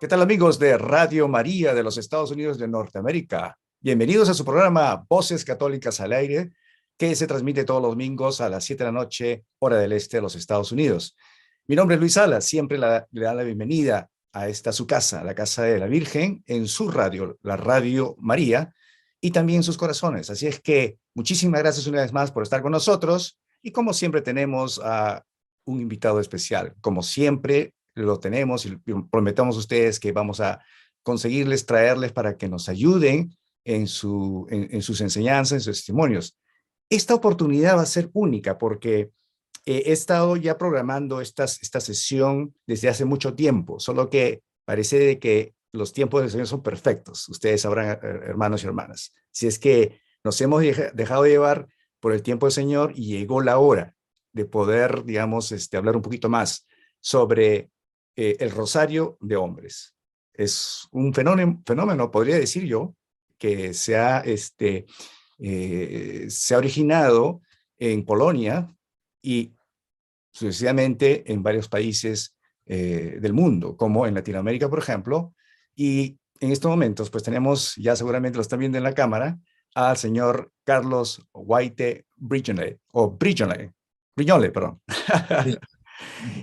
¿Qué tal amigos de Radio María de los Estados Unidos de Norteamérica? Bienvenidos a su programa Voces Católicas al Aire, que se transmite todos los domingos a las 7 de la noche, hora del este de los Estados Unidos. Mi nombre es Luis Salas, siempre le da la bienvenida a esta su casa, la Casa de la Virgen, en su radio, la Radio María, y también sus corazones. Así es que muchísimas gracias una vez más por estar con nosotros, y como siempre tenemos a un invitado especial. Como siempre, lo tenemos y prometemos a ustedes que vamos a conseguirles traerles para que nos ayuden en sus enseñanzas, en sus testimonios. Esta oportunidad va a ser única porque he estado ya programando esta sesión desde hace mucho tiempo, solo que parece de que los tiempos del Señor son perfectos. Ustedes sabrán, hermanos y hermanas. Si es que nos hemos dejado llevar por el tiempo del Señor y llegó la hora de poder, digamos, hablar un poquito más sobre el rosario de hombres. Es un fenómeno, podría decir yo, que se ha originado en Polonia y sucesivamente en varios países del mundo, como en Latinoamérica, por ejemplo. Y en estos momentos, pues tenemos, ya seguramente lo están viendo en la cámara, al señor Carlos White Brignole, o Brignole, perdón. Sí.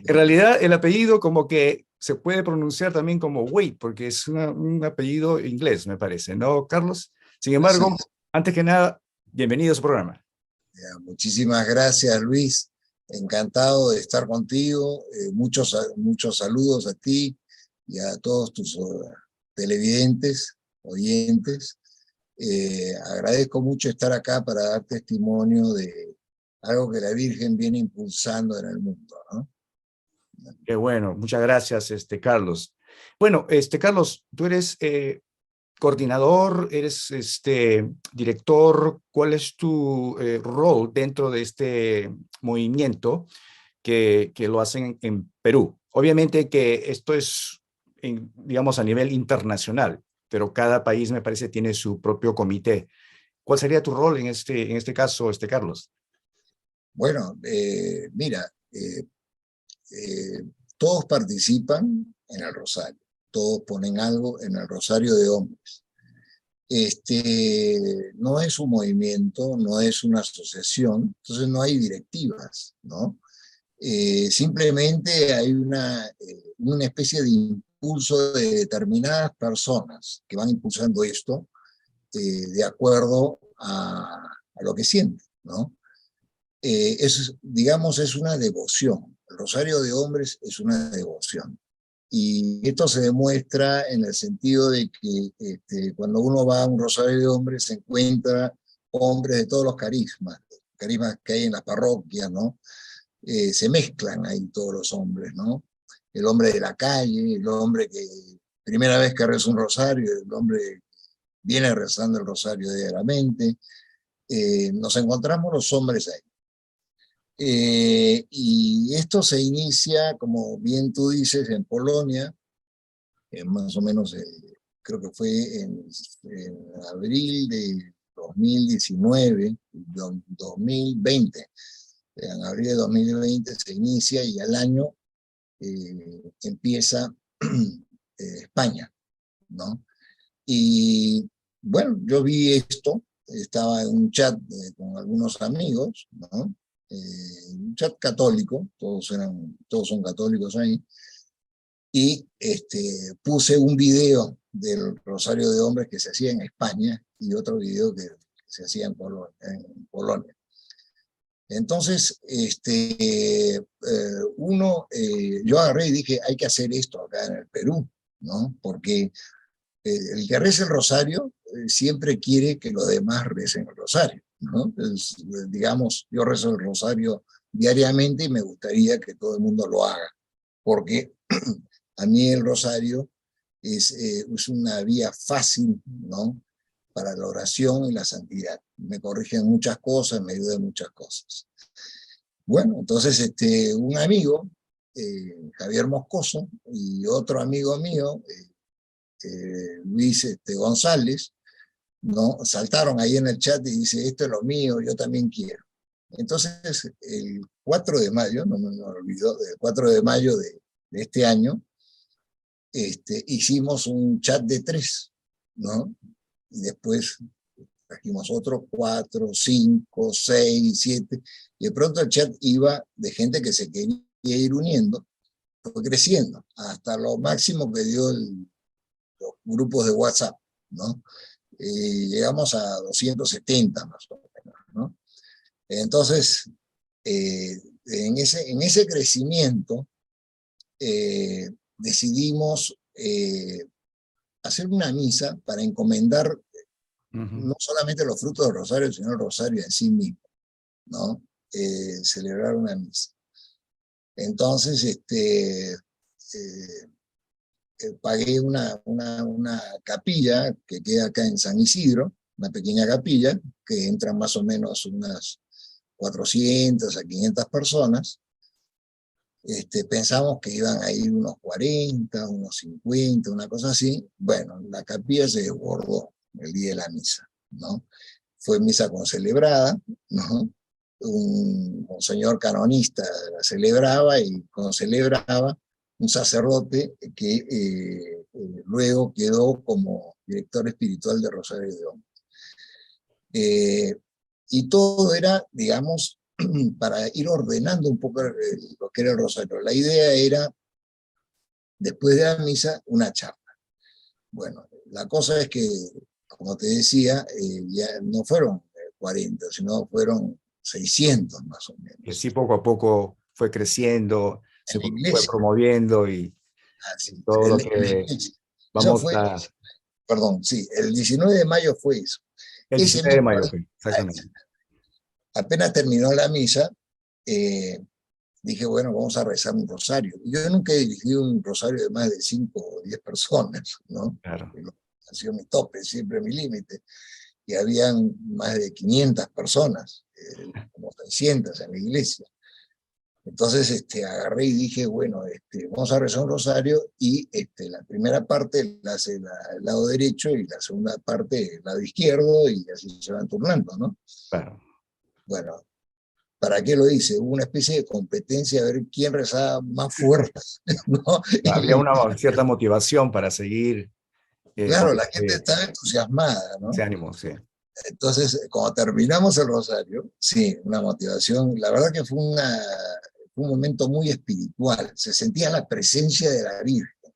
En realidad, el apellido como que se puede pronunciar también como Wade, porque es un apellido inglés, me parece, ¿no, Carlos? Sin Así embargo, es. antes que nada, bienvenido a su programa. Ya, muchísimas gracias, Luis. Encantado de estar contigo. Muchos saludos a ti y a todos tus televidentes, oyentes. Agradezco mucho estar acá para dar testimonio de algo que la Virgen viene impulsando en el mundo, ¿no? Qué bueno, muchas gracias, Carlos. Bueno, Carlos, tú eres coordinador, eres director. ¿Cuál es tu rol dentro de este movimiento que lo hacen en Perú? Obviamente que esto es, digamos, a nivel internacional, pero cada país me parece tiene su propio comité. ¿Cuál sería tu rol en este caso, Carlos? Bueno, mira, eh, todos participan en el rosario, todos ponen algo en el rosario de hombres. No es un movimiento, no es una asociación, entonces no hay directivas, ¿no? Simplemente hay una especie de impulso de determinadas personas que van impulsando esto de acuerdo a lo que sienten, ¿no? Digamos, es una devoción. El Rosario de Hombres es una devoción. Y esto se demuestra en el sentido de que cuando uno va a un rosario de hombres se encuentra hombres de todos los carismas que hay en las parroquias, ¿no? Se mezclan ahí todos los hombres, ¿no? El hombre de la calle, el hombre que primera vez que reza un rosario, el hombre que viene rezando el rosario diariamente. Nos encontramos los hombres ahí. Y esto se inicia, como bien tú dices, en Polonia, más o menos, creo que fue en abril de 2019, 2020. En abril de 2020 se inicia y al año empieza España, ¿no? Y bueno, yo vi esto, estaba en un chat con algunos amigos, ¿no? Un chat católico, todos son católicos ahí, y puse un video del Rosario de Hombres que se hacía en España y otro video que se hacía en Polonia. Entonces, yo agarré y dije, hay que hacer esto acá en el Perú, ¿no? Porque el que reza el rosario siempre quiere que los demás recen el rosario, ¿no? Digamos, yo rezo el rosario diariamente y me gustaría que todo el mundo lo haga, porque a mí el rosario es una vía fácil, ¿no? Para la oración y la santidad. Me corrigen muchas cosas, me ayudan muchas cosas. Bueno, entonces un amigo, Javier Moscoso, y otro amigo mío, Luis González, ¿no? Saltaron ahí en el chat y dice, esto es lo mío, yo también quiero. Entonces, el 4 de mayo, no me olvido, el 4 de mayo de este año, hicimos un chat de 3, ¿no? Y después trajimos otros 4, 5, 6, 7, y de pronto el chat iba de gente que se quería ir uniendo, fue creciendo, hasta lo máximo que dio los grupos de WhatsApp, ¿no? Llegamos a 270 más o menos, ¿no? Entonces, en ese crecimiento, decidimos hacer una misa para encomendar no solamente los frutos del rosario, sino el rosario en sí mismo, ¿no? Celebrar una misa. Entonces, pagué una capilla que queda acá en San Isidro, una pequeña capilla, que entran más o menos unas 400 a 500 personas. Pensamos que iban a ir unos 40, unos 50, una cosa así. Bueno, la capilla se desbordó el día de la misa, ¿no? Fue misa concelebrada, ¿no? Un señor canonista la celebraba y concelebraba un sacerdote que luego quedó como director espiritual de Rosario de Ombra. Y todo era, digamos, para ir ordenando un poco lo que era el rosario. La idea era, después de la misa, una charla. Bueno, la cosa es que, como te decía, ya no fueron 40, sino fueron 600 más o Y menos. así poco a poco fue creciendo, En se la fue iglesia. promoviendo y Así, todo lo en la que iglesia. Eso vamos fue, a... perdón, sí, el 19 de mayo fue eso. El Ese 19 de mismo mayo día, fue, exactamente. apenas terminó la misa, dije, bueno, vamos a rezar un rosario. Yo nunca he dirigido un rosario de más de 5 o 10 personas, ¿no? Claro. Ha sido mi tope, siempre mi límite. Y habían más de 500 personas, como 600 en la iglesia. Entonces agarré y dije, bueno, vamos a rezar un rosario y la primera parte la hace el lado derecho y la segunda parte el lado izquierdo y así se van turnando, ¿no? Claro. Bueno, ¿para qué lo hice? Hubo una especie de competencia a ver quién rezaba más fuerte, ¿no? Había Y una cierta motivación para seguir con claro, la gente estaba entusiasmada, ese ¿no? ánimo, sí. Entonces, cuando terminamos el rosario, sí, una motivación, la verdad que fue un momento muy espiritual, se sentía la presencia de la Virgen,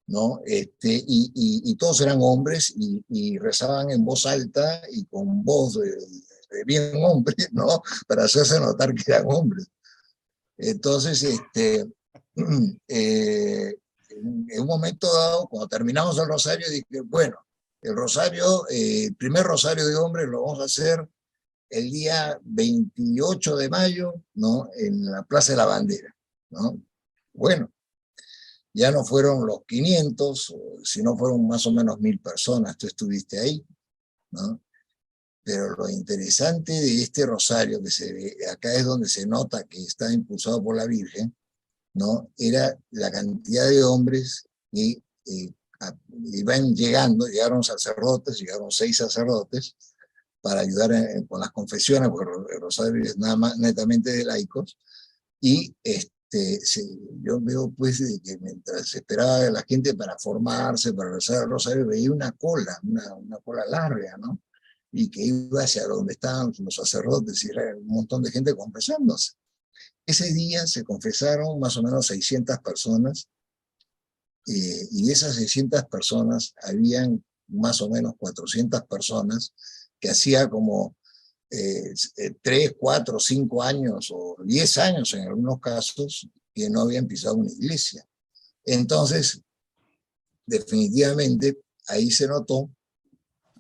¿no? Y todos eran hombres y rezaban en voz alta y con voz de bien hombre, ¿no? Para hacerse notar que eran hombres. Entonces, en un momento dado, cuando terminamos el rosario, dije, bueno, el rosario, el primer rosario de hombres lo vamos a hacer el día 28 de mayo, ¿no? En la Plaza de la Bandera, ¿no? Bueno, ya no fueron los 500, sino fueron más o menos 1000 personas, tú estuviste ahí, ¿no? Pero lo interesante de este rosario, que se ve, acá es donde se nota que está impulsado por la Virgen, ¿no? Era la cantidad de hombres que iban llegando, llegaron sacerdotes, llegaron 6 sacerdotes para ayudar con las confesiones, porque el rosario es nada más netamente de laicos, y yo veo pues de que mientras esperaba a la gente para formarse, para rezar el rosario, veía una cola, una cola larga, ¿no? Y que iba hacia donde estaban los sacerdotes y era un montón de gente confesándose. Ese día se confesaron más o menos 600 personas y de esas 600 personas habían más o menos 400 personas que hacía como 3, 4, 5 años o 10 años en algunos casos que no habían pisado una iglesia. Entonces, definitivamente, ahí se notó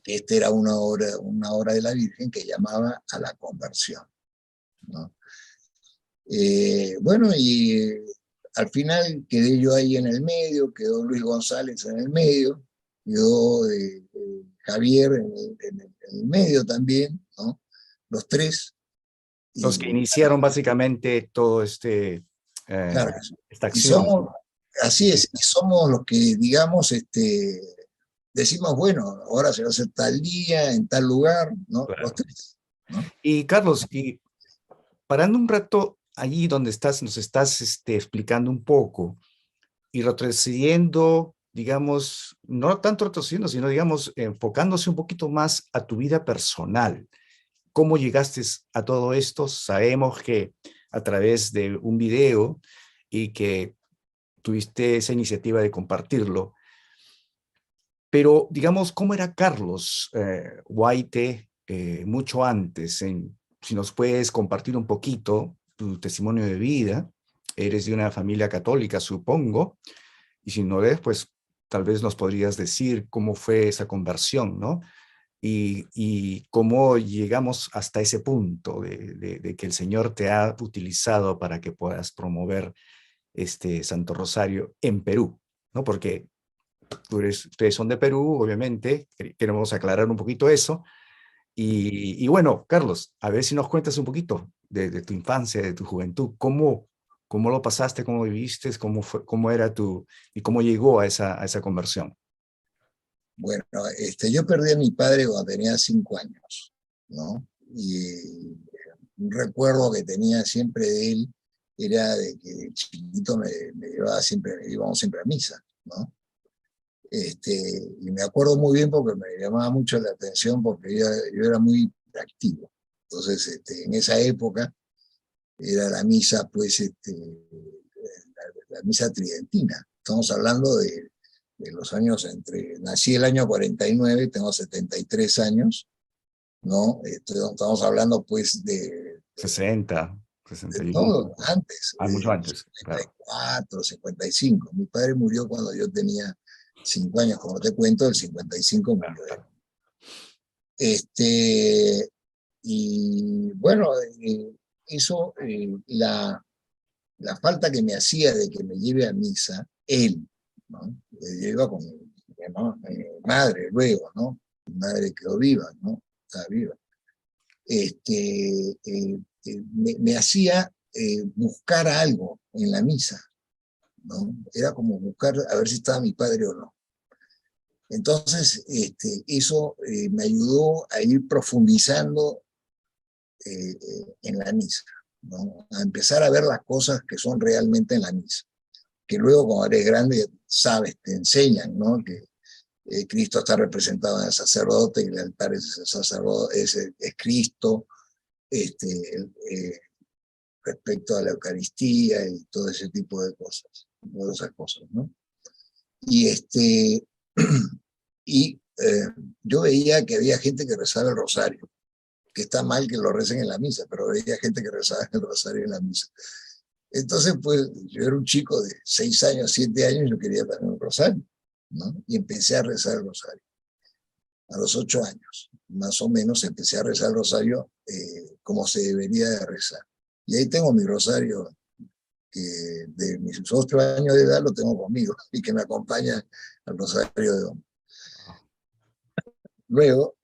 que esta era una obra de la Virgen que llamaba a la conversión, ¿no? Bueno, y al final quedé yo ahí en el medio, quedó Luis González en el medio, quedó Javier en el medio también, ¿no? Los tres. Los que Y iniciaron básicamente todo claro, esta y acción. somos, así es, y somos los que, digamos, decimos, bueno, ahora se va a hacer tal día, en tal lugar, ¿no? Los Claro. tres, ¿no? Y Carlos, y parando un rato allí donde estás, nos estás explicando un poco, y retrocediendo, digamos, no tanto retrocediendo, sino, digamos, enfocándose un poquito más a tu vida personal. ¿Cómo llegaste a todo esto? Sabemos que a través de un video y que tuviste esa iniciativa de compartirlo, pero digamos, ¿cómo era Carlos Guaite mucho antes? Si nos puedes compartir un poquito tu testimonio de vida. Eres de una familia católica, supongo, y si no eres, pues tal vez nos podrías decir cómo fue esa conversión, ¿no? Y cómo llegamos hasta ese punto de que el Señor te ha utilizado para que puedas promover este Santo Rosario en Perú, ¿no? Porque ustedes son de Perú, obviamente, queremos aclarar un poquito eso. Y bueno, Carlos, a ver si nos cuentas un poquito de tu infancia, de tu juventud, cómo lo pasaste, cómo viviste, cómo era y cómo llegó a esa conversión. Bueno, yo perdí a mi padre cuando tenía 5 años, ¿no? Y un recuerdo que tenía siempre de él era de que de chiquito me llevaba siempre, íbamos siempre a misa, ¿no? Y me acuerdo muy bien porque me llamaba mucho la atención porque yo era muy activo. Entonces, en esa época era la misa, pues, la misa tridentina. Estamos hablando de los años nací el año 49, tengo 73 años, ¿no? Estamos hablando, pues, 60, de 61, todo, antes, mucho de antes, claro. 54, 55. Mi padre murió cuando yo tenía 5 años, como te cuento, el 55 Claro, murió él. claro. Y bueno, eso, la falta que me hacía de que me lleve a misa, él, ¿no? Yo iba con mi madre luego, ¿no? Mi madre quedó viva, ¿no? Estaba viva. Me hacía buscar algo en la misa, ¿no? Era como buscar a ver si estaba mi padre o no. Entonces, eso me ayudó a ir profundizando en la misa, ¿no? A empezar a ver las cosas que son realmente en la misa, que luego cuando eres grande sabes, te enseñan, ¿no? Que Cristo está representado en el sacerdote y el altar es el sacerdote, es Cristo, respecto a la Eucaristía y todo ese tipo de cosas, todas esas cosas, ¿no? Y, yo veía que había gente que rezaba el rosario, que está mal que lo recen en la misa, pero veía gente que rezaba el rosario en la misa. Entonces, pues, yo era un chico de 6 años, 7 años, yo quería también un rosario, ¿no? Y empecé a rezar el rosario. A los 8 años, más o menos, empecé a rezar el rosario como se debería de rezar. Y ahí tengo mi rosario, que de mis 8 años de edad lo tengo conmigo y que me acompaña al rosario de hombre. Luego,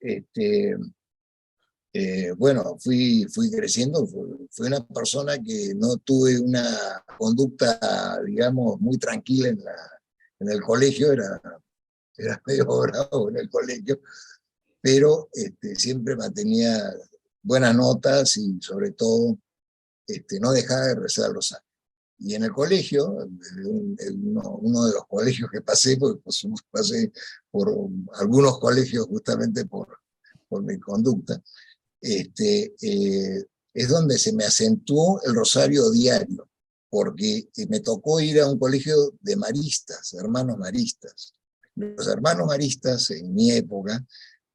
bueno, fui creciendo, fui una persona que no tuve una conducta, digamos, muy tranquila en el colegio, era medio bravo en el colegio, pero siempre mantenía buenas notas y sobre todo no dejaba de rezar el rosario. Y en el colegio, uno de los colegios que pasé, porque pues, pasé por algunos colegios justamente por mi conducta, es donde se me acentuó el rosario diario, porque me tocó ir a un colegio de maristas, hermanos maristas. Los hermanos maristas, en mi época,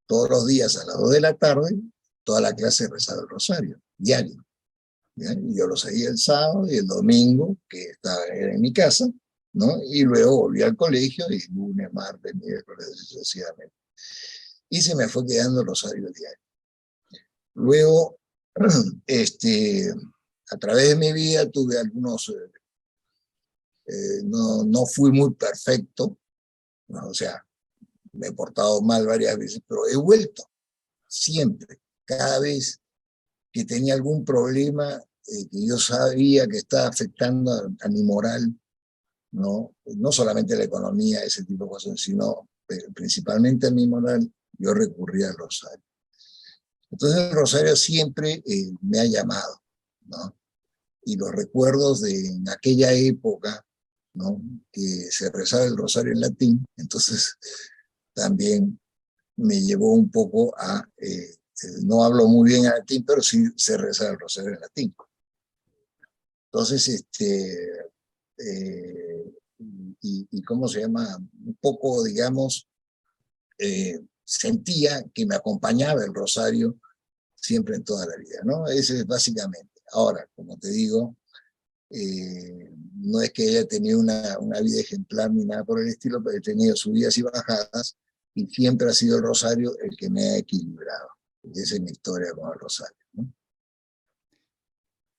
todos los días a las 2 de la tarde, toda la clase rezaba el rosario, diario. ¿Ya? Y yo lo seguía el sábado y el domingo, que era en mi casa, ¿no? Y luego volví al colegio y lunes, martes, miércoles, sucesivamente. Y se me fue quedando el rosario diario. Luego, a través de mi vida tuve algunos, no fui muy perfecto, ¿no? O sea, me he portado mal varias veces, pero he vuelto siempre, cada vez que tenía algún problema que yo sabía que estaba afectando a mi moral, ¿no? No solamente la economía, ese tipo de cosas, sino principalmente a mi moral, yo recurría al rosario. Entonces el rosario siempre me ha llamado, ¿no? Y los recuerdos de en aquella época, ¿no? Que se rezaba el rosario en latín, entonces también me llevó un poco a, no hablo muy bien latín, pero sí se rezaba el rosario en latín. Entonces, y ¿cómo se llama? Un poco, digamos, sentía que me acompañaba el rosario siempre en toda la vida, ¿no? Eso es básicamente. Ahora, como te digo, no es que haya tenido una vida ejemplar ni nada por el estilo, pero he tenido subidas y bajadas y siempre ha sido el rosario el que me ha equilibrado. Esa es mi historia con el rosario, ¿no?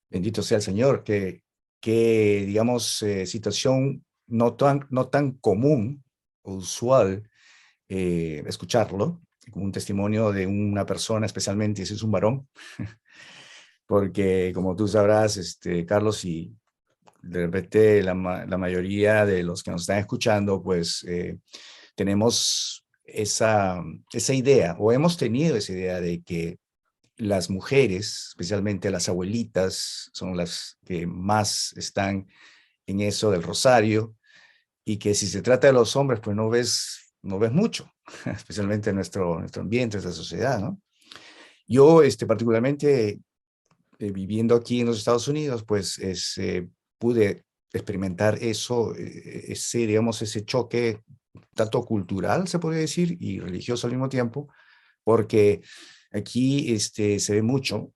Bendito sea el Señor, que digamos, situación no tan común o usual escucharlo, como un testimonio de una persona, especialmente si es un varón, porque como tú sabrás, Carlos, y de repente la mayoría de los que nos están escuchando, pues tenemos esa idea, o hemos tenido esa idea de que las mujeres, especialmente las abuelitas, son las que más están en eso del rosario, y que si se trata de los hombres, pues no ves mucho, especialmente en nuestro ambiente, nuestra sociedad, ¿no? Yo, particularmente, viviendo aquí en los Estados Unidos, pues pude experimentar eso, digamos, ese choque tanto cultural, se podría decir, y religioso al mismo tiempo, porque aquí se ve mucho,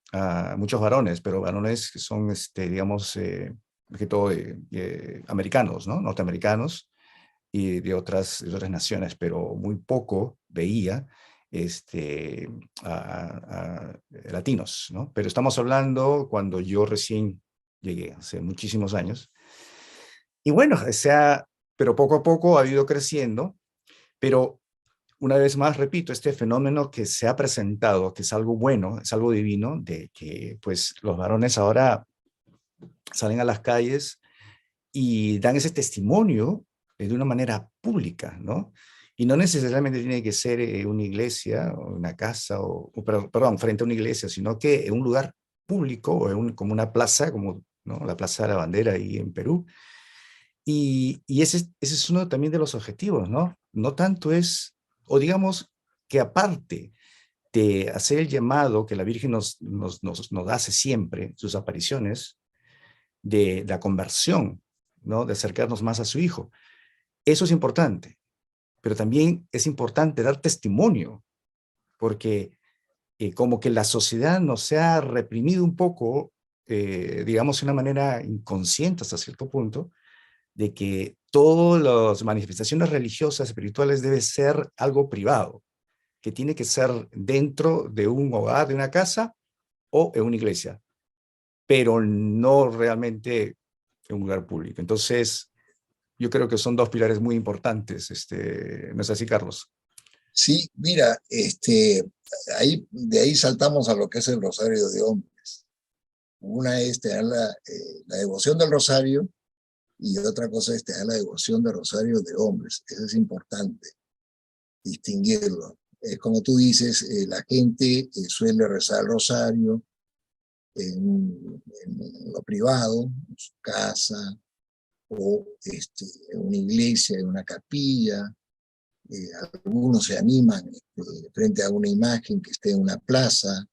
muchos varones, pero varones que son, digamos, que todo americanos, ¿no? Norteamericanos y de otras naciones, pero muy poco veía latinos, ¿no? Pero estamos hablando cuando yo recién llegué, hace muchísimos años. Y bueno, pero poco a poco ha ido creciendo, pero una vez más, repito, este fenómeno que se ha presentado, que es algo bueno, es algo divino, de que pues los varones ahora salen a las calles y dan ese testimonio de una manera pública, ¿no? Y no necesariamente tiene que ser una iglesia o una casa, perdón, frente a una iglesia, sino que en un lugar público o como una plaza, como, ¿no? La Plaza de la Bandera ahí en Perú. Y ese es uno también de los objetivos, ¿no? No tanto es, o digamos que aparte de hacer el llamado que la Virgen nos hace siempre, sus apariciones, de la conversión, ¿no? De acercarnos más a su Hijo. Eso es importante, pero también es importante dar testimonio, porque como que la sociedad nos ha reprimido un poco, digamos, de una manera inconsciente hasta cierto punto, de que todas las manifestaciones religiosas, espirituales, debe ser algo privado, que tiene que ser dentro de un hogar, de una casa o en una iglesia, pero no realmente en un lugar público. Entonces, yo creo que son dos pilares muy importantes, ¿no es así, Carlos? Sí, mira, de ahí saltamos a lo que es el rosario de hombres. Una es tener la devoción del rosario y otra cosa es tener la devoción del rosario de hombres. Eso es importante, distinguirlo. Como tú dices, la gente suele rezar el rosario en lo privado, en su casa, o en una iglesia, en una capilla. Algunos se animan frente a una imagen que esté en una plaza,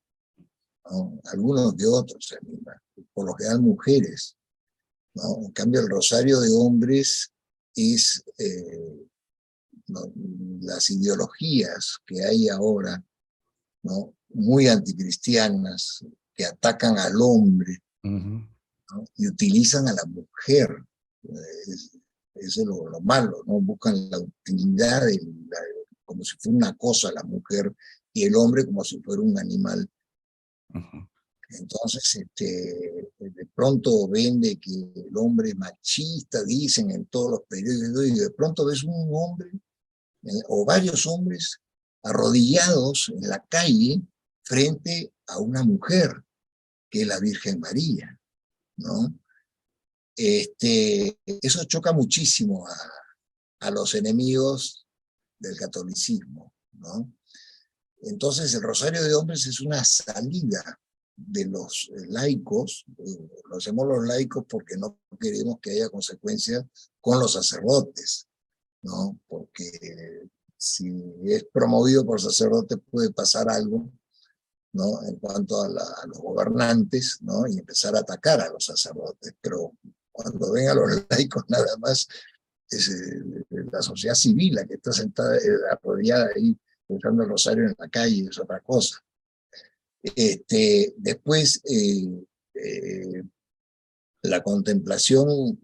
¿no? Algunos de otros se animan, por lo general mujeres, ¿no? En cambio, el rosario de hombres es ¿no? Las ideologías que hay ahora, ¿no? Muy anticristianas, que atacan al hombre, Ujú. ¿no? Y utilizan a la mujer. Es, eso es lo malo, ¿no? Buscan la utilidad como si fuera una cosa la mujer y el hombre como si fuera un animal. Ujú. Entonces, de pronto ven de que el hombre es machista, dicen en todos los periódicos, y de pronto ves un hombre o varios hombres arrodillados en la calle frente a una mujer, que es la Virgen María, ¿no? Eso choca muchísimo a los enemigos del catolicismo, ¿no? Entonces el Rosario de Hombres es una salida, de los laicos, lo hacemos los laicos porque no queremos que haya consecuencias con los sacerdotes, ¿no? Porque si es promovido por sacerdotes puede pasar algo, ¿no? En cuanto a los gobernantes, ¿no? Y empezar a atacar a los sacerdotes, pero cuando ven a los laicos nada más es la sociedad civil la que está sentada, arrodillada ahí, usando el rosario en la calle, es otra cosa. Después, la contemplación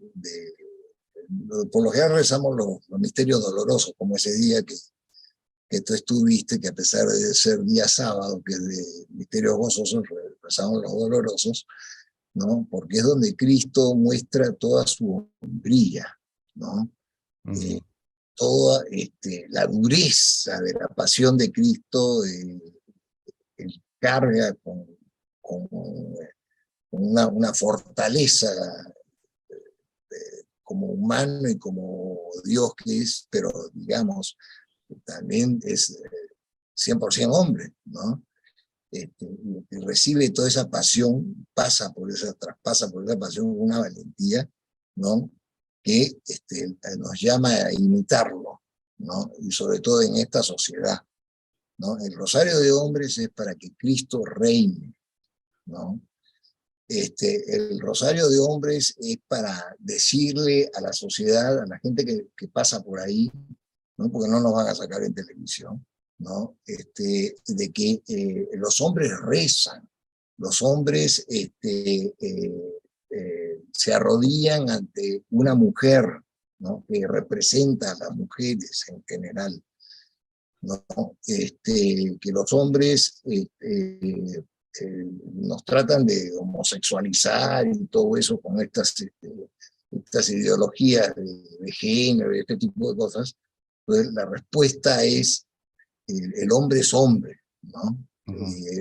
por lo general rezamos los misterios dolorosos, como ese día que tú estuviste, que a pesar de ser día sábado, que es de misterios gozosos, rezamos los dolorosos, ¿no? Porque es donde Cristo muestra toda su hombría, ¿no? Toda la dureza de la pasión de Cristo, él carga con una fortaleza como humano y como Dios que es, pero digamos, también es 100% hombre, ¿no? Y recibe toda esa pasión, traspasa por esa pasión con una valentía, ¿no? Que nos llama a imitarlo, ¿no? Y sobre todo en esta sociedad, ¿no? El rosario de hombres es para que Cristo reine, ¿no? El rosario de hombres es para decirle a la sociedad, a la gente que pasa por ahí, ¿no? Porque no nos van a sacar en televisión, ¿no? De que los hombres rezan, los hombres se arrodillan ante una mujer, ¿no? Que representa a las mujeres en general, ¿no? Que los hombres nos tratan de homosexualizar y todo eso con estas ideologías de género y este tipo de cosas. Entonces la respuesta es el hombre es hombre, ¿no?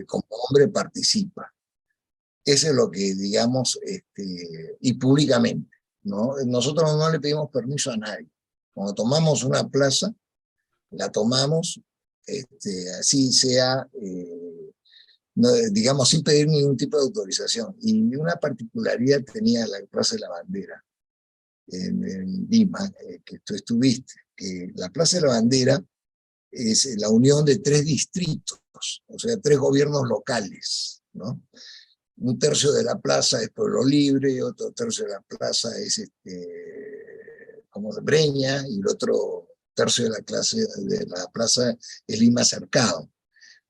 Como hombre participa. Eso es lo que, digamos, y públicamente, ¿no? Nosotros no le pedimos permiso a nadie. Cuando tomamos una plaza, la tomamos, así sea, no, digamos, sin pedir ningún tipo de autorización. Y una particularidad tenía la Plaza de la Bandera en Lima, que tú estuviste, que la Plaza de la Bandera es la unión de 3 distritos, o sea, 3 gobiernos locales, ¿no? Un tercio de la plaza es Pueblo Libre, otro tercio de la plaza es como de Breña, y el otro tercio de la plaza es Lima Cercado.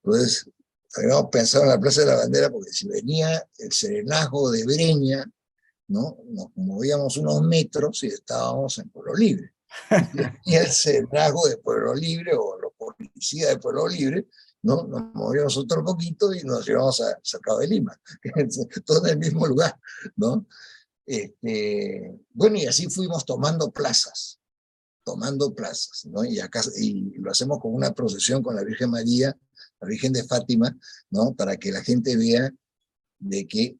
Entonces, habíamos pensado en la Plaza de la Bandera porque si venía el serenazgo de Breña, ¿no? Nos movíamos unos metros y estábamos en Pueblo Libre. Y el serenazgo de Pueblo Libre o los policías de Pueblo Libre, ¿no? Nos movíamos otro poquito y nos llevamos a Cercado de Lima, todo en el mismo lugar, ¿no? Bueno, y así fuimos tomando plazas, ¿no? Y lo hacemos con una procesión con la Virgen María, la Virgen de Fátima, ¿no? Para que la gente vea de que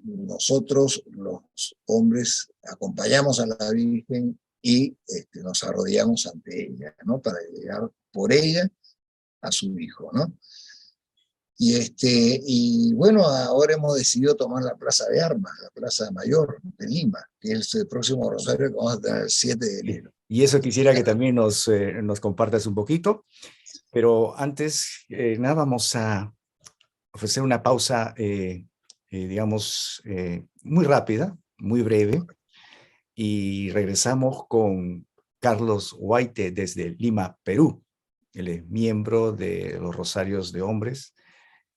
nosotros, los hombres, acompañamos a la Virgen y nos arrodillamos ante ella, ¿no? Para llegar por ella a su hijo, ¿no? Y bueno, ahora hemos decidido tomar la Plaza de Armas, la Plaza Mayor de Lima, que es el próximo rosario que vamos a tener el 7 de enero. Y eso quisiera que también nos compartas un poquito, pero antes, nada, vamos a ofrecer una pausa, digamos, muy rápida, muy breve, y regresamos con Carlos Huayte desde Lima, Perú. Él es miembro de los Rosarios de Hombres,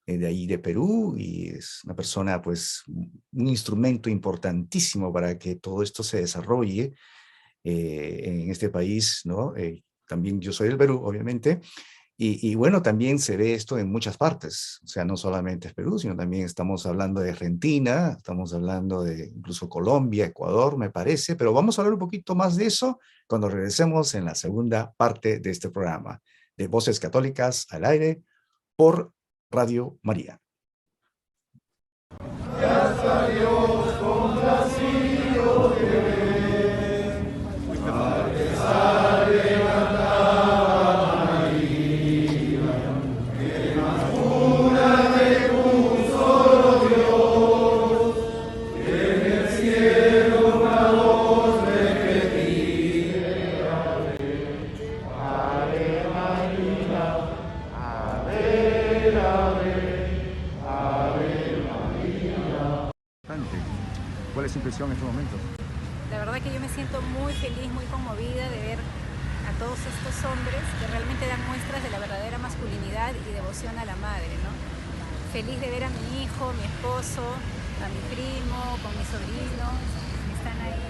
de ahí de Perú, y es una persona, pues, un instrumento importantísimo para que todo esto se desarrolle en este país, ¿no? También yo soy del Perú, obviamente, y bueno, también se ve esto en muchas partes, o sea, no solamente es Perú, sino también estamos hablando de Argentina, estamos hablando de incluso Colombia, Ecuador, me parece, pero vamos a hablar un poquito más de eso cuando regresemos en la segunda parte de este programa, de Voces Católicas al Aire, por Radio María. Gracias a Dios, complacido te ves, a pesar de cantar María, que más pura que un solo Dios. ¿Cuál es su impresión en este momento? La verdad que yo me siento muy feliz, muy conmovida de ver a todos estos hombres que realmente dan muestras de la verdadera masculinidad y devoción a la madre, ¿no? Feliz de ver a mi hijo, mi esposo, a mi primo, con mi sobrino, que están ahí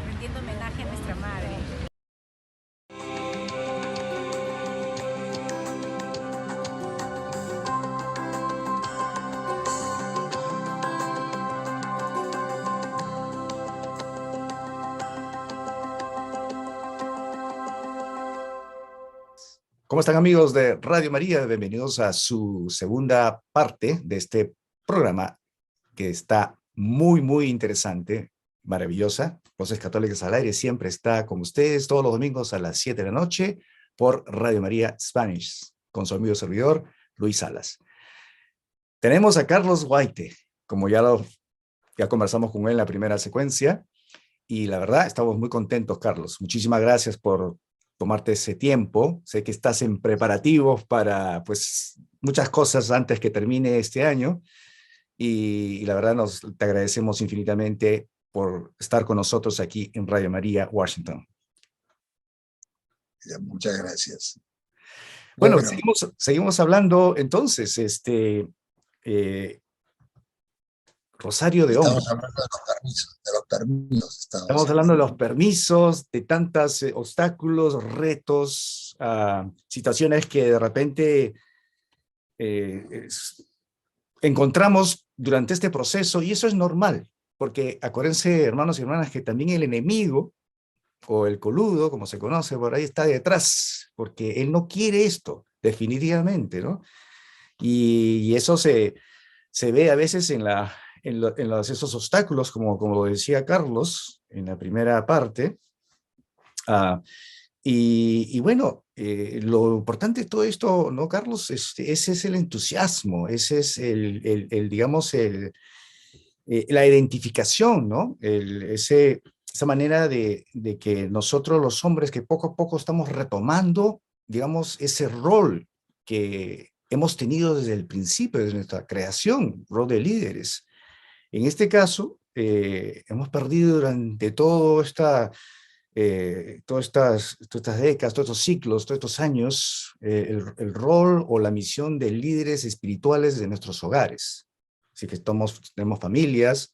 rendiendo homenaje a nuestra madre. ¿Cómo están, amigos de Radio María? Bienvenidos a su segunda parte de este programa que está muy, muy interesante, maravillosa. Voces Católicas al Aire siempre está con ustedes todos los domingos a las 7 de la noche por Radio María Spanish, con su amigo servidor, Luis Salas. Tenemos a Carlos Guaite, como ya conversamos con él en la primera secuencia, y la verdad estamos muy contentos, Carlos. Muchísimas gracias por tomarte ese tiempo. Sé que estás en preparativos para pues muchas cosas antes que termine este año y la verdad te agradecemos infinitamente por estar con nosotros aquí en Radio María, Washington. Muchas gracias. Bueno, seguimos hablando entonces, Rosario de Hombres. Estamos hablando de los permisos. Estamos hablando de los permisos, de tantos obstáculos, retos, situaciones que de repente encontramos durante este proceso, y eso es normal, porque acuérdense, hermanos y hermanas, que también el enemigo, o el coludo, como se conoce por ahí, está detrás, porque él no quiere esto, definitivamente, ¿no? Y eso se ve a veces en esos obstáculos, como lo decía Carlos en la primera parte. Y bueno, lo importante de todo esto, ¿no, Carlos? Ese es el entusiasmo, ese es digamos, la identificación, ¿no? Esa manera de que nosotros los hombres que poco a poco estamos retomando, digamos, ese rol que hemos tenido desde el principio, desde nuestra creación, rol de líderes. En este caso, hemos perdido durante todas estas décadas, todos estos ciclos, todos estos años, el rol o la misión de líderes espirituales de nuestros hogares. Así que tenemos familias,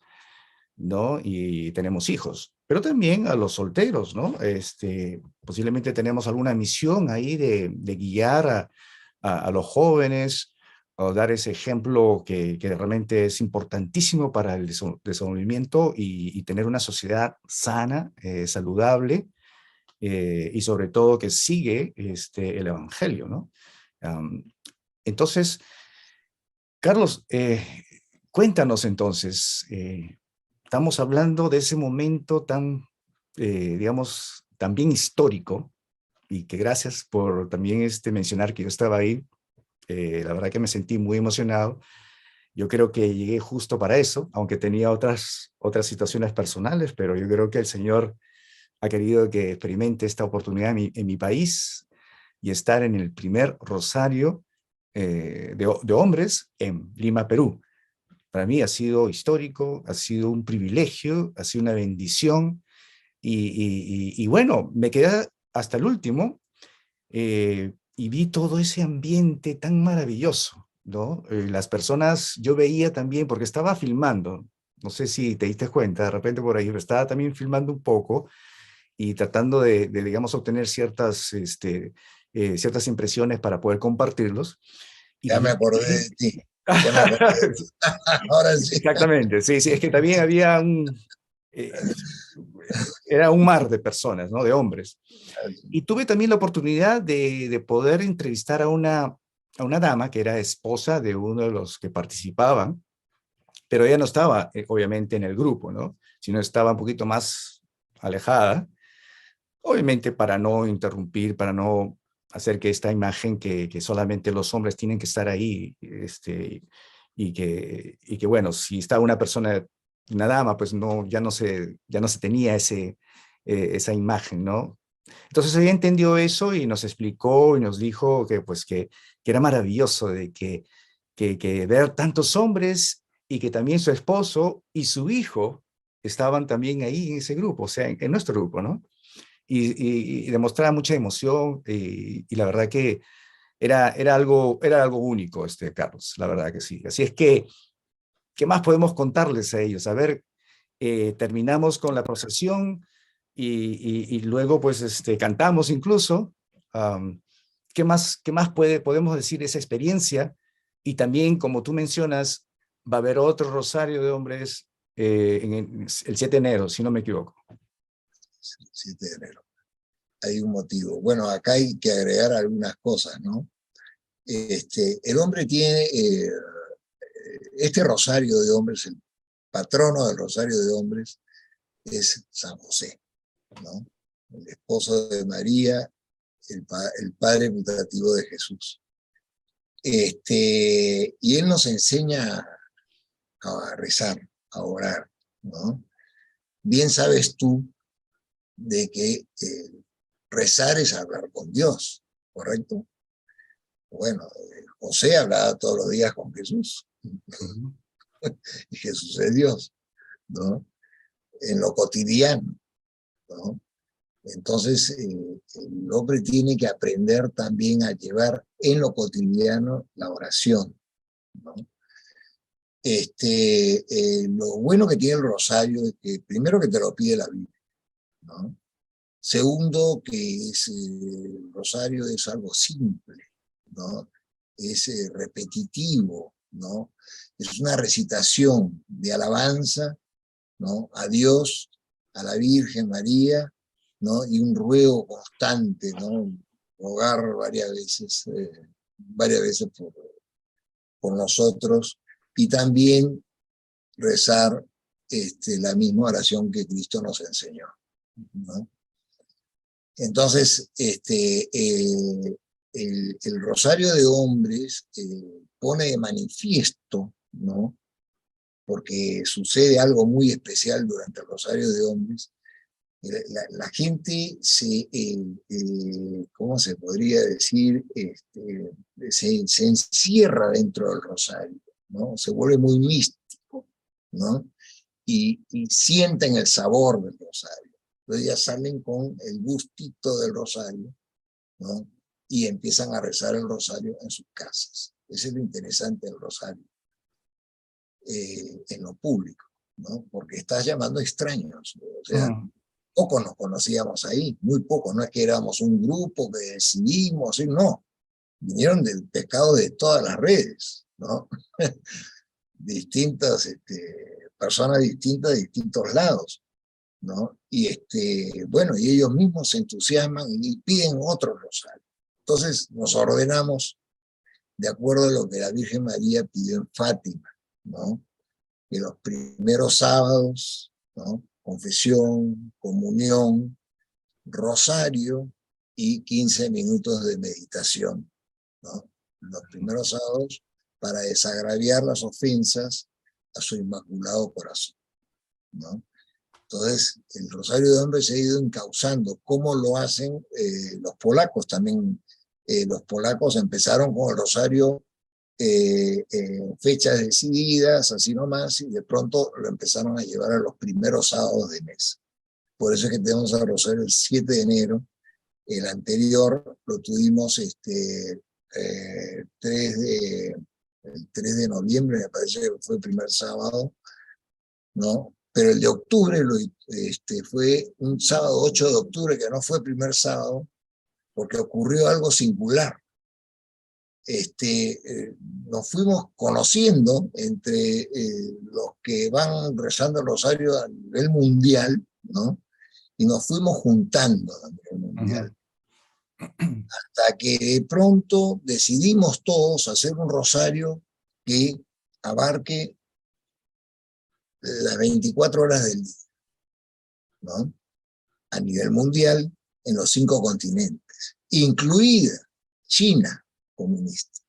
¿no? Y tenemos hijos, pero también a los solteros, ¿no? Posiblemente tenemos alguna misión ahí de guiar a los jóvenes, o dar ese ejemplo que realmente es importantísimo para el desenvolvimiento y tener una sociedad sana, saludable, y sobre todo que sigue el Evangelio, ¿no? Entonces, Carlos, cuéntanos entonces, estamos hablando de ese momento tan, digamos, también histórico, y que gracias por también mencionar que yo estaba ahí. La verdad que me sentí muy emocionado. Yo creo que llegué justo para eso, aunque tenía otras situaciones personales, pero yo creo que el Señor ha querido que experimente esta oportunidad en mi país y estar en el primer rosario de hombres en Lima, Perú. Para mí ha sido histórico, ha sido un privilegio, ha sido una bendición, y bueno, me quedé hasta el último, y vi todo ese ambiente tan maravilloso, ¿no? Las personas, yo veía también, porque estaba filmando, no sé si te diste cuenta, de repente por ahí, pero estaba también filmando un poco, y tratando digamos, obtener ciertas impresiones para poder compartirlos. Ya me acordé de ti. Ya me acordé de ti. Ahora sí. Exactamente, sí, es que también había era un mar de personas, ¿no? De hombres. Y tuve también la oportunidad de poder entrevistar a una dama que era esposa de uno de los que participaban, pero ella no estaba, obviamente, en el grupo, ¿no? Sino estaba un poquito más alejada, obviamente para no interrumpir, para no hacer que esta imagen que solamente los hombres tienen que estar ahí, y que bueno, si está una persona, una dama, pues no, ya no se tenía esa imagen, ¿no? Entonces ella entendió eso y nos explicó y nos dijo que era maravilloso de que ver tantos hombres, y que también su esposo y su hijo estaban también ahí en ese grupo, o sea, en nuestro grupo, ¿no? Y demostraba mucha emoción y la verdad que era algo único, Carlos, la verdad que sí. Así es que, ¿qué más podemos contarles a ellos? A ver, terminamos con la procesión y luego pues cantamos incluso. Um, qué más podemos decir de esa experiencia? Y también, como tú mencionas, va a haber otro rosario de hombres el 7 de enero, si no me equivoco. 7 de enero. Hay un motivo. Bueno, acá hay que agregar algunas cosas, ¿no? El hombre tiene este rosario de hombres, el patrono del rosario de hombres es San José, ¿no? El esposo de María, el padre putativo de Jesús. Y él nos enseña a rezar, a orar, ¿no? Bien sabes tú de que rezar es hablar con Dios, ¿correcto? Bueno, José hablaba todos los días con Jesús, y Jesús es Dios, ¿no? En lo cotidiano, ¿no? Entonces, el hombre tiene que aprender también a llevar en lo cotidiano la oración, ¿no? Lo bueno que tiene el rosario es que, primero, que te lo pide la Biblia, ¿no? Segundo, que el rosario es algo simple, ¿no? Es repetitivo, ¿no? Es una recitación de alabanza, ¿no? A Dios, a la Virgen María, ¿no? Y un ruego constante, ¿no? Rogar varias veces por nosotros, y también rezar la misma oración que Cristo nos enseñó, ¿no? Entonces, el rosario de hombres pone de manifiesto, ¿no? Porque sucede algo muy especial durante el rosario de hombres. La gente ¿cómo se podría decir? Se encierra dentro del rosario, ¿no? Se vuelve muy místico, ¿no? Y sienten el sabor del rosario. Entonces ya salen con el gustito del rosario, ¿no? Y empiezan a rezar el rosario en sus casas. Ese es lo interesante del rosario, en lo público, ¿no? Porque estás llamando extraños, ¿no? O sea, pocos nos conocíamos ahí, muy pocos, no es que éramos un grupo que decidimos, no, vinieron del pecado de todas las redes, ¿no? Distintas personas distintas de distintos lados, ¿no? Y bueno, y ellos mismos se entusiasman y piden otro rosario. Entonces nos ordenamos de acuerdo a lo que la Virgen María pidió en Fátima, ¿no? Que los primeros sábados, ¿no? Confesión, comunión, rosario y 15 minutos de meditación, ¿no? Los primeros sábados para desagraviar las ofensas a su inmaculado corazón, ¿no? Entonces, el rosario de hombres se ha ido encauzando. ¿Cómo lo hacen los polacos? También los polacos empezaron con el rosario fechas decididas, así nomás, y de pronto lo empezaron a llevar a los primeros sábados de mes. Por eso es que tenemos el rosario el 7 de enero. El anterior lo tuvimos el 3 de noviembre, me parece que fue el primer sábado, ¿no? Pero el de octubre fue un sábado 8 de octubre, que no fue el primer sábado, porque ocurrió algo singular. Nos fuimos conociendo entre los que van rezando el rosario a nivel mundial, ¿no? Y nos fuimos juntando a nivel mundial. Hasta que de pronto decidimos todos hacer un rosario que abarque las 24 horas del día, ¿no? A nivel mundial, en los 5 continentes, incluida China comunista,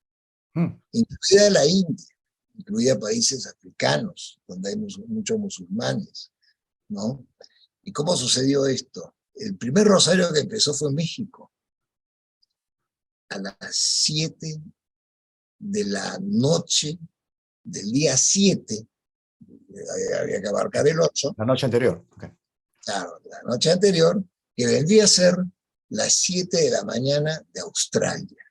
incluida la India, incluida países africanos, donde hay muchos musulmanes, ¿no? ¿Y cómo sucedió esto? El primer rosario que empezó fue en México, a las 7 de la noche del día 7 había que abarcar el 8, La noche anterior. Okay. claro, la noche anterior, que vendría a ser las 7 de la mañana de Australia,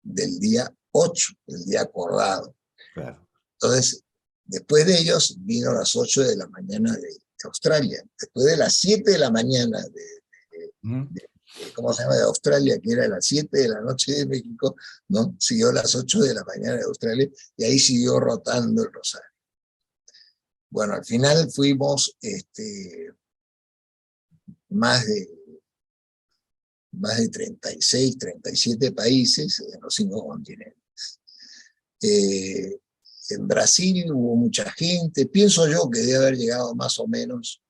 del día 8, del día acordado. Claro. Entonces, después de ellos vino las 8 de la mañana de Australia. Después de las 7 de la mañana ¿cómo se llama? De Australia, que era las 7 de la noche de México, ¿no? Siguió las 8 de la mañana de Australia y ahí siguió rotando el rosario. Bueno, al final fuimos más de 36, 37 países en los 5 continentes. En Brasil hubo mucha gente, pienso yo que debe haber llegado más o menos,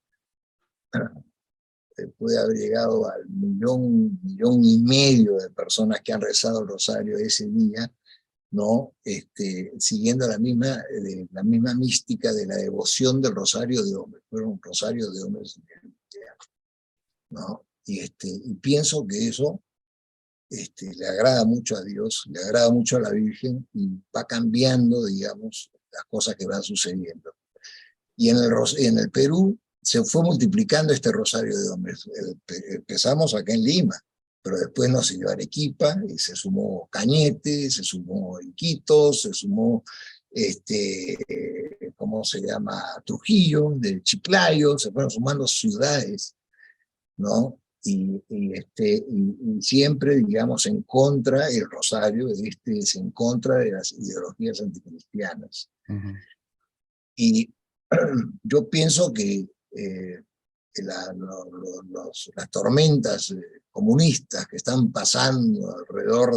puede haber llegado al millón y medio de personas que han rezado el rosario ese día, ¿no? Siguiendo la misma mística de la devoción del rosario de hombres. Fueron un rosario de hombres, ¿no? Y pienso que eso le agrada mucho a Dios, le agrada mucho a la Virgen y va cambiando, digamos, las cosas que van sucediendo. Y en el Perú se fue multiplicando este rosario de hombres. Empezamos acá en Lima, pero después nos siguió Arequipa, y se sumó Cañete, se sumó Iquitos, se sumó, ¿cómo se llama? Trujillo, de Chiclayo, se fueron sumando ciudades, ¿no? Y siempre, digamos, en contra, el rosario es en contra de las ideologías anticristianas. Y yo pienso que las tormentas comunistas que están pasando alrededor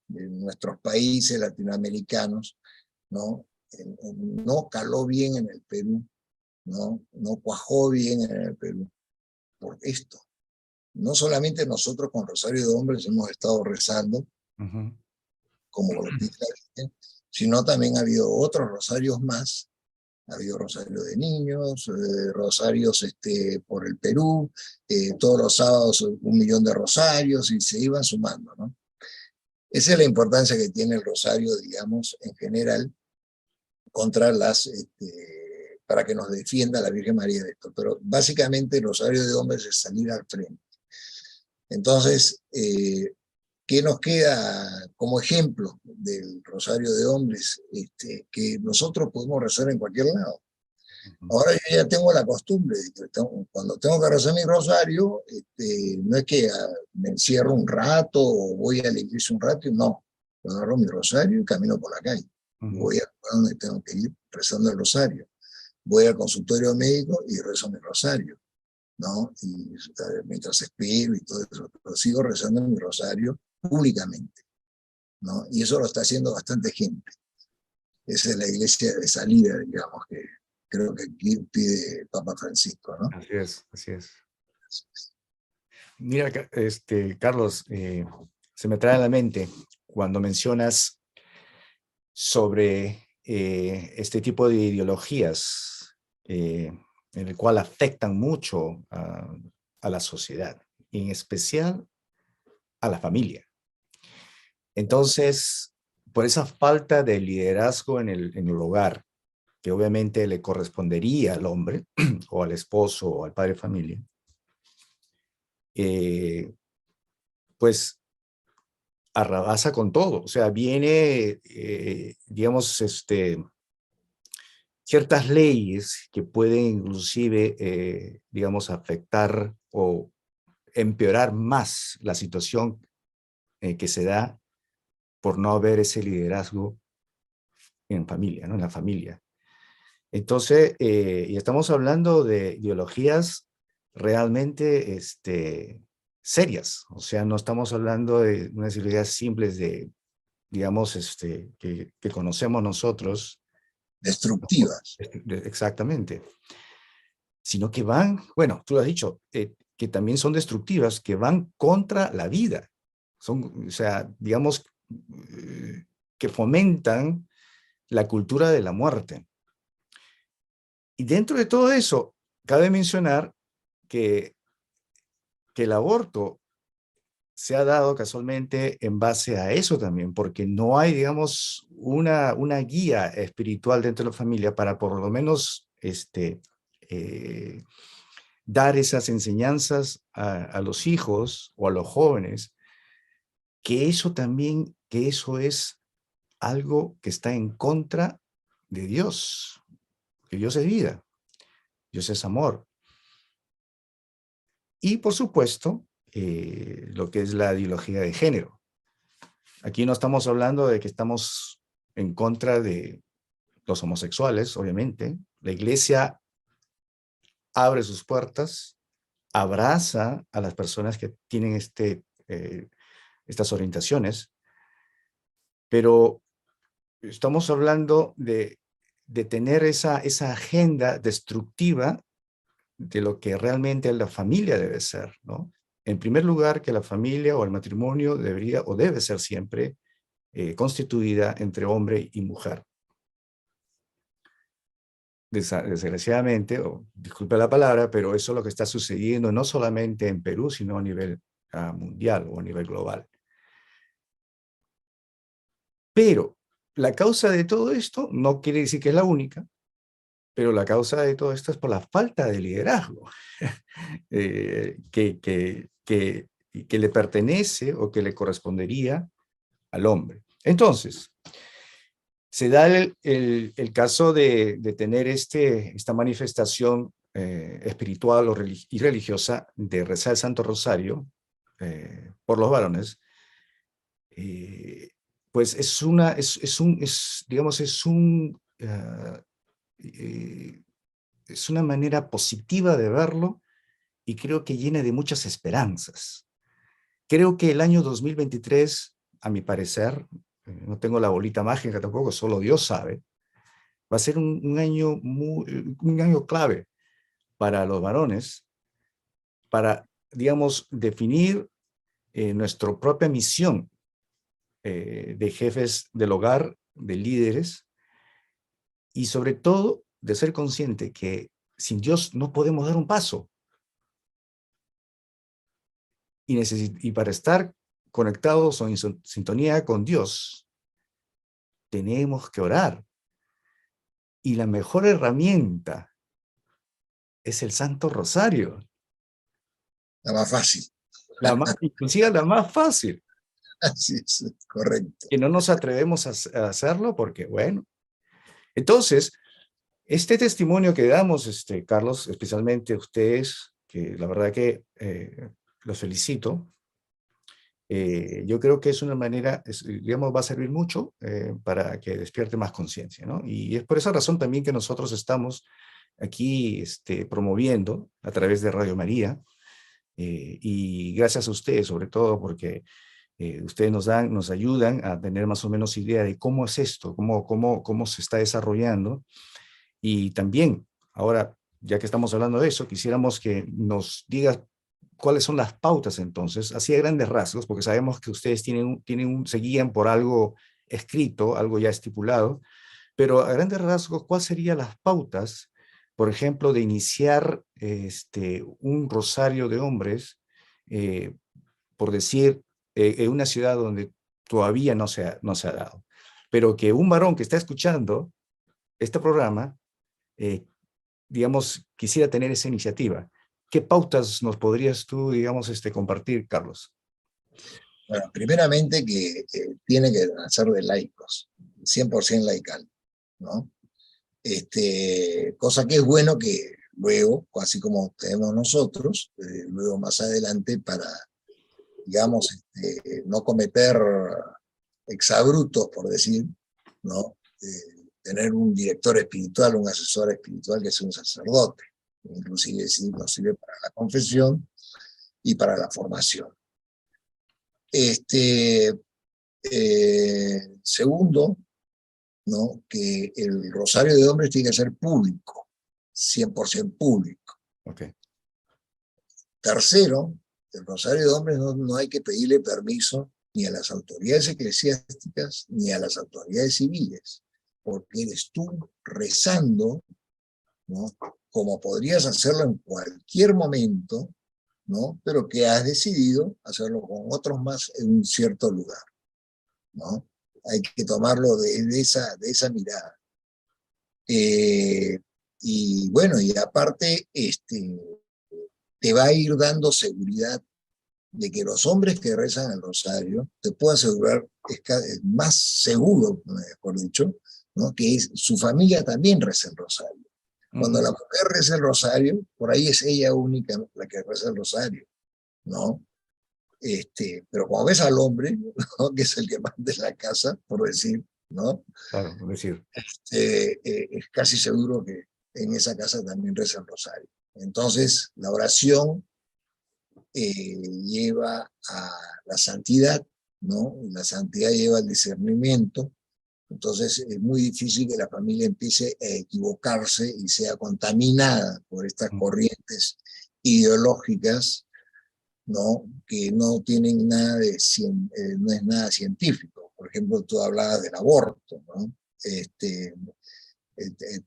de nuestros países latinoamericanos, ¿no? No caló bien en el Perú, no cuajó bien en el Perú por esto. No solamente nosotros con Rosario de Hombres hemos estado rezando, como lo pide la Virgen, sino también ha habido otros rosarios más. Ha habido rosario de niños, rosarios por el Perú, todos los sábados 1 millón de rosarios, y se iban sumando, ¿no? Esa es la importancia que tiene el rosario, digamos, en general, contra para que nos defienda la Virgen María de esto. Pero básicamente el rosario de hombres es salir al frente. Entonces, ¿qué nos queda como ejemplo del rosario de hombres? Que nosotros podemos rezar en cualquier lado. Ahora yo ya tengo la costumbre de que cuando tengo que rezar mi rosario, no es que me encierro un rato o voy a la iglesia un rato, no. Yo agarro mi rosario y camino por la calle. Voy a donde tengo que ir rezando el rosario. Voy al consultorio médico y rezo mi rosario, ¿no? Y mientras espero y todo eso, pero sigo rezando mi rosario públicamente, ¿no? Y eso lo está haciendo bastante gente. Esa es la iglesia de salida, digamos, que creo que pide Papa Francisco, ¿no? Así es, así es. Mira, Carlos, se me trae a la mente cuando mencionas sobre este tipo de ideologías en el cual afectan mucho a la sociedad, y en especial a la familia. Entonces, por esa falta de liderazgo en el hogar, que obviamente le correspondería al hombre o al esposo o al padre de familia, pues arrabasa con todo. O sea, viene, digamos, ciertas leyes que pueden inclusive, digamos, afectar o empeorar más la situación que se da por no haber ese liderazgo en familia, ¿no? En la familia. Entonces, y estamos hablando de ideologías realmente serias. O sea, no estamos hablando de unas ideologías simples de, digamos, que conocemos nosotros. Destructivas. Exactamente. Sino que van, bueno, tú lo has dicho, que también son destructivas, que van contra la vida. Son, o sea, digamos, que fomentan la cultura de la muerte. Y dentro de todo eso, cabe mencionar que el aborto se ha dado casualmente en base a eso también, porque no hay, digamos, una guía espiritual dentro de la familia para por lo menos dar esas enseñanzas a los hijos o a los jóvenes, que eso también, que eso es algo que está en contra de Dios, que Dios es vida, Dios es amor. Y por supuesto, lo que es la ideología de género. Aquí no estamos hablando de que estamos en contra de los homosexuales, obviamente. La iglesia abre sus puertas, abraza a las personas que tienen estas orientaciones, pero estamos hablando de tener esa agenda destructiva de lo que realmente la familia debe ser, ¿no? En primer lugar, que la familia o el matrimonio debería o debe ser siempre constituida entre hombre y mujer. Desgraciadamente, o disculpe la palabra, pero eso es lo que está sucediendo no solamente en Perú, sino a nivel mundial o a nivel global. Pero la causa de todo esto no quiere decir que es la única, pero la causa de todo esto es por la falta de liderazgo que le pertenece o que le correspondería al hombre. Entonces, se da el caso de tener esta manifestación espiritual y religiosa de rezar el Santo Rosario por los varones. Pues es una manera positiva de verlo y creo que llena de muchas esperanzas. Creo que el año 2023, a mi parecer, no tengo la bolita mágica tampoco, solo Dios sabe, va a ser un año clave para los varones, para, digamos, definir nuestra propia misión de jefes del hogar, de líderes, y sobre todo de ser consciente que sin Dios no podemos dar un paso. Y para estar conectados o en sintonía con Dios, tenemos que orar. Y la mejor herramienta es el Santo Rosario. La más fácil. Inclusive la más fácil. Así es, correcto. Que no nos atrevemos a hacerlo porque, bueno. Entonces, este testimonio que damos, Carlos, especialmente ustedes, que la verdad que los felicito, yo creo que es una manera, digamos, va a servir mucho para que despierte más conciencia, ¿no? Y es por esa razón también que nosotros estamos aquí promoviendo a través de Radio María, y gracias a ustedes, sobre todo, porque ustedes nos ayudan a tener más o menos idea de cómo es esto, cómo se está desarrollando. Y también, ahora, ya que estamos hablando de eso, quisiéramos que nos digas cuáles son las pautas entonces, así a grandes rasgos, porque sabemos que ustedes se guían por algo escrito, algo ya estipulado, pero a grandes rasgos, ¿cuáles serían las pautas, por ejemplo, de iniciar un rosario de hombres, por decir, en una ciudad donde todavía no se ha dado, pero que un varón que está escuchando este programa, digamos, quisiera tener esa iniciativa? ¿Qué pautas nos podrías tú, digamos, compartir, Carlos? Bueno, primeramente que tiene que nacer de laicos, 100% laical, ¿no? Cosa que es bueno que luego, así como tenemos nosotros, luego más adelante para, digamos, no cometer exabrutos, por decir, ¿no? Tener un director espiritual, un asesor espiritual que sea un sacerdote, inclusive sí nos sirve para la confesión y para la formación. Segundo, ¿no? Que el rosario de hombres tiene que ser público, 100% público. Okay. Tercero, el rosario de hombres no hay que pedirle permiso ni a las autoridades eclesiásticas ni a las autoridades civiles, porque eres tú rezando, ¿no? Como podrías hacerlo en cualquier momento, ¿no? Pero que has decidido hacerlo con otros más en un cierto lugar, ¿no? Hay que tomarlo de esa mirada. Y bueno, y aparte, te va a ir dando seguridad de que los hombres que rezan el rosario, te puedo asegurar, es más seguro, mejor dicho, ¿no? Que su familia también reza el rosario. Cuando la mujer reza el rosario, por ahí es ella única la que reza el rosario, ¿no? Pero cuando ves al hombre, ¿no? Que es el que manda en la casa, por decir, ¿no? Claro, es decir. Es casi seguro que en esa casa también reza el rosario. Entonces, la oración lleva a la santidad, ¿no? Y la santidad lleva al discernimiento. Entonces, es muy difícil que la familia empiece a equivocarse y sea contaminada por estas corrientes ideológicas, ¿no? Que no tienen nada no es nada científico. Por ejemplo, tú hablabas del aborto, ¿no?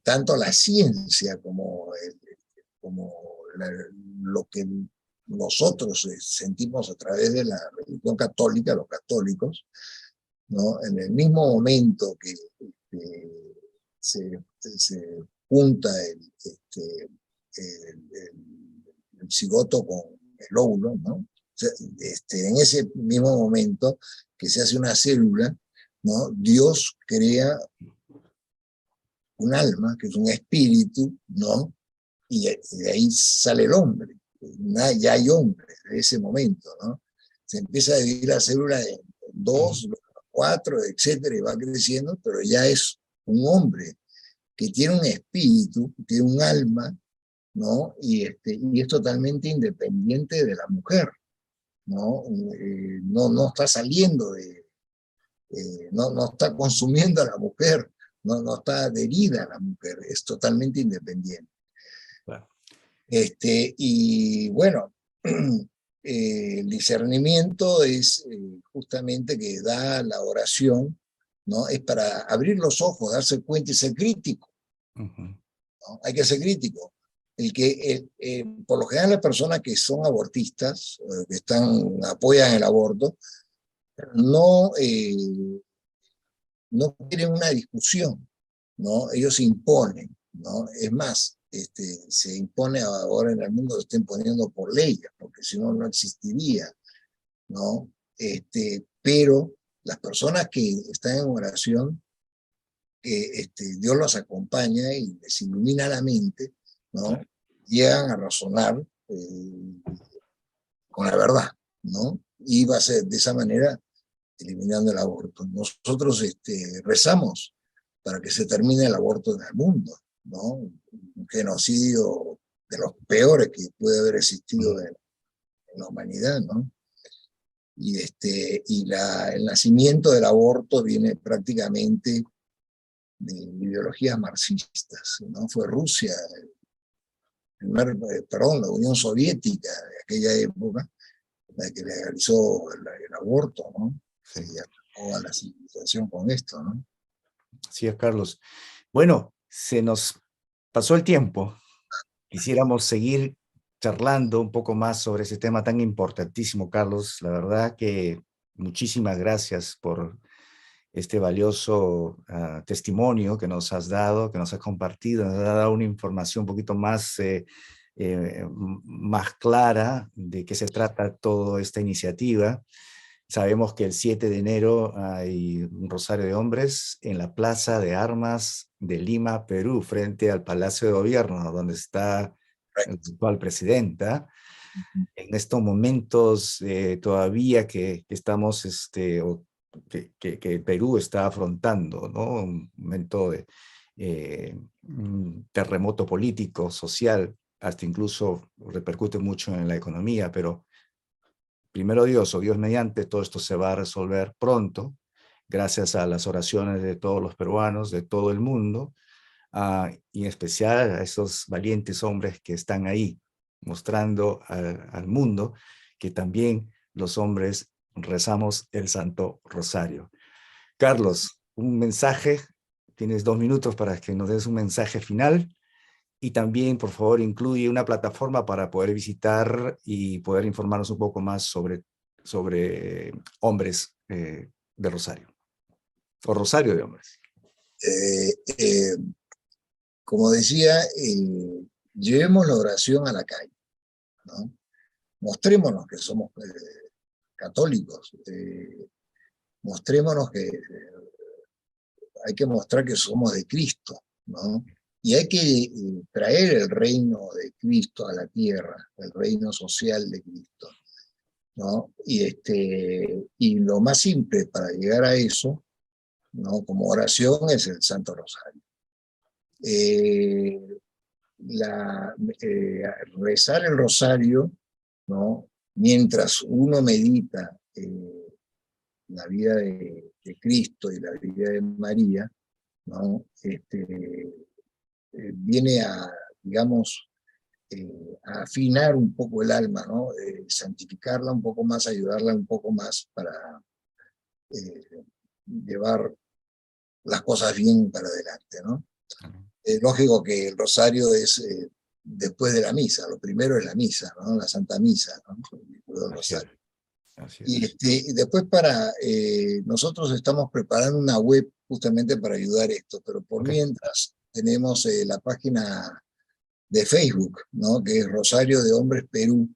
Tanto la ciencia como lo que nosotros sentimos a través de la religión católica, los católicos, ¿no? En el mismo momento que se junta el cigoto con el óvulo, ¿no? O sea, en ese mismo momento que se hace una célula, ¿no? Dios crea un alma, que es un espíritu, ¿no? Y de ahí sale el hombre. Ya hay hombre de ese momento, ¿no? Se empieza a dividir la célula en 2, 4, etcétera, y va creciendo, pero ya es un hombre que tiene un espíritu, tiene un alma, ¿no? Y es totalmente independiente de la mujer, ¿no? No está saliendo no está consumiendo a la mujer, no está adherida a la mujer, es totalmente independiente. Claro. Y bueno, el discernimiento es justamente que da la oración, ¿no? Es para abrir los ojos, darse cuenta y ser crítico, ¿no? Hay que ser crítico. Por lo general las personas que son abortistas, que apoyan el aborto, no quieren una discusión, ¿no? Ellos imponen, ¿no? Es más, se impone ahora en el mundo, se está imponiendo por leyes, porque si no, no existiría, ¿no? Pero las personas que están en oración, Dios los acompaña y les ilumina la mente, ¿no? Llegan a razonar con la verdad, ¿no? Y va a ser de esa manera eliminando el aborto. Nosotros rezamos para que se termine el aborto en el mundo, ¿no? Un genocidio de los peores que puede haber existido en la humanidad, ¿no? Y el nacimiento del aborto viene prácticamente de ideologías marxistas, ¿no? Fue Rusia, la Unión Soviética de aquella época, la que legalizó el aborto, ¿no? Sí. Se acabó a la civilización con esto, ¿no? Así es, Carlos. Bueno, se nos pasó el tiempo. Quisiéramos seguir charlando un poco más sobre ese tema tan importantísimo, Carlos. La verdad que muchísimas gracias por este valioso testimonio que nos has dado, que nos has compartido, nos has dado una información un poquito más clara de qué se trata toda esta iniciativa. Sabemos que el 7 de enero hay un rosario de hombres en la Plaza de Armas de Lima, Perú, frente al Palacio de Gobierno, donde está la actual presidenta. En estos momentos todavía que estamos, que Perú está afrontando, ¿no? Un momento de un terremoto político, social, hasta incluso repercute mucho en la economía, pero primero Dios, o Dios mediante, todo esto se va a resolver pronto, gracias a las oraciones de todos los peruanos, de todo el mundo, y en especial a esos valientes hombres que están ahí, mostrando al mundo que también los hombres rezamos el Santo Rosario. Carlos, un mensaje, tienes 2 minutos para que nos des un mensaje final Y también, por favor, incluye una plataforma para poder visitar y poder informarnos un poco más sobre hombres de Rosario, o Rosario de Hombres. Eh, eh, Como decía, llevemos la oración a la calle, ¿no? Mostrémonos que somos católicos, mostrémonos que hay que mostrar que somos de Cristo, ¿no? Y hay que traer el reino de Cristo a la tierra, el reino social de Cristo, ¿no? Y lo más simple para llegar a eso, ¿no? Como oración es el Santo Rosario. Eh, Rezar el rosario, ¿no? Mientras uno medita la vida de Cristo y la vida de María, ¿no? Viene a, digamos, a afinar un poco el alma, ¿no? Santificarla un poco más, ayudarla un poco más para llevar las cosas bien para adelante, ¿no? Lógico que el rosario es después de la misa, lo primero es la misa, ¿no? La Santa Misa, ¿no? El rosario. Así Y, es. y después nosotros estamos preparando una web justamente para ayudar esto, pero por Okay. mientras tenemos la página de Facebook, ¿no? Que es Rosario de Hombres Perú,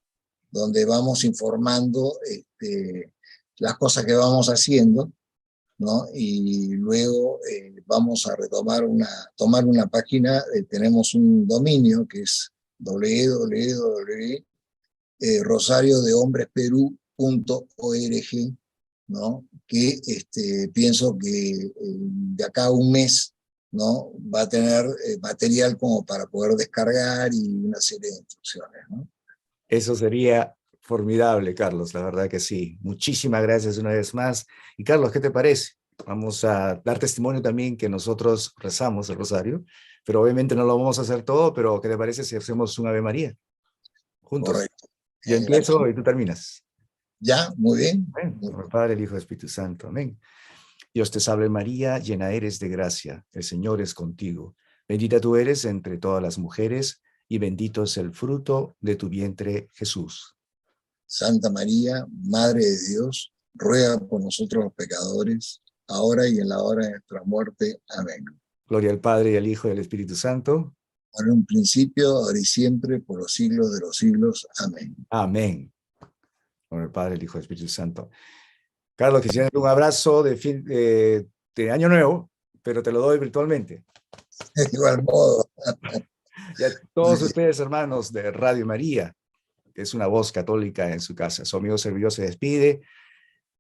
donde vamos informando las cosas que vamos haciendo, ¿no? Y luego vamos a tomar una página, tenemos un dominio que es www.rosariodehombresperú.org, ¿no? Que pienso que de acá a un mes, ¿no? Va a tener material como para poder descargar y una serie de instrucciones, ¿no? Eso sería formidable, Carlos, la verdad que sí. Muchísimas gracias una vez más. Y Carlos, ¿qué te parece? Vamos a dar testimonio también que nosotros rezamos el rosario, pero obviamente no lo vamos a hacer todo, pero ¿qué te parece si hacemos un Ave María juntos? Correcto. Yo empiezo Amén. y tú terminas. Ya, muy bien. Amén. Por el Padre, el Hijo y el Espíritu Santo. Amén. Dios te salve María, llena eres de gracia, el Señor es contigo. Bendita tú eres entre todas las mujeres y bendito es el fruto de tu vientre, Jesús. Santa María, Madre de Dios, ruega por nosotros los pecadores, ahora y en la hora de nuestra muerte. Amén. Gloria al Padre y al Hijo y al Espíritu Santo. En un principio, ahora y siempre, por los siglos de los siglos. Amén. Amén. Con el Padre, el Hijo y el Espíritu Santo. Carlos, quisiera darte un abrazo de Año Nuevo, pero te lo doy virtualmente. De igual modo. Y a todos ustedes, hermanos de Radio María, que es una voz católica en su casa. Su amigo servidor se despide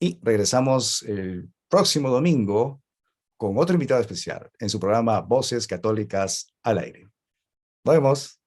y regresamos el próximo domingo con otro invitado especial en su programa Voces Católicas al Aire. Nos vemos.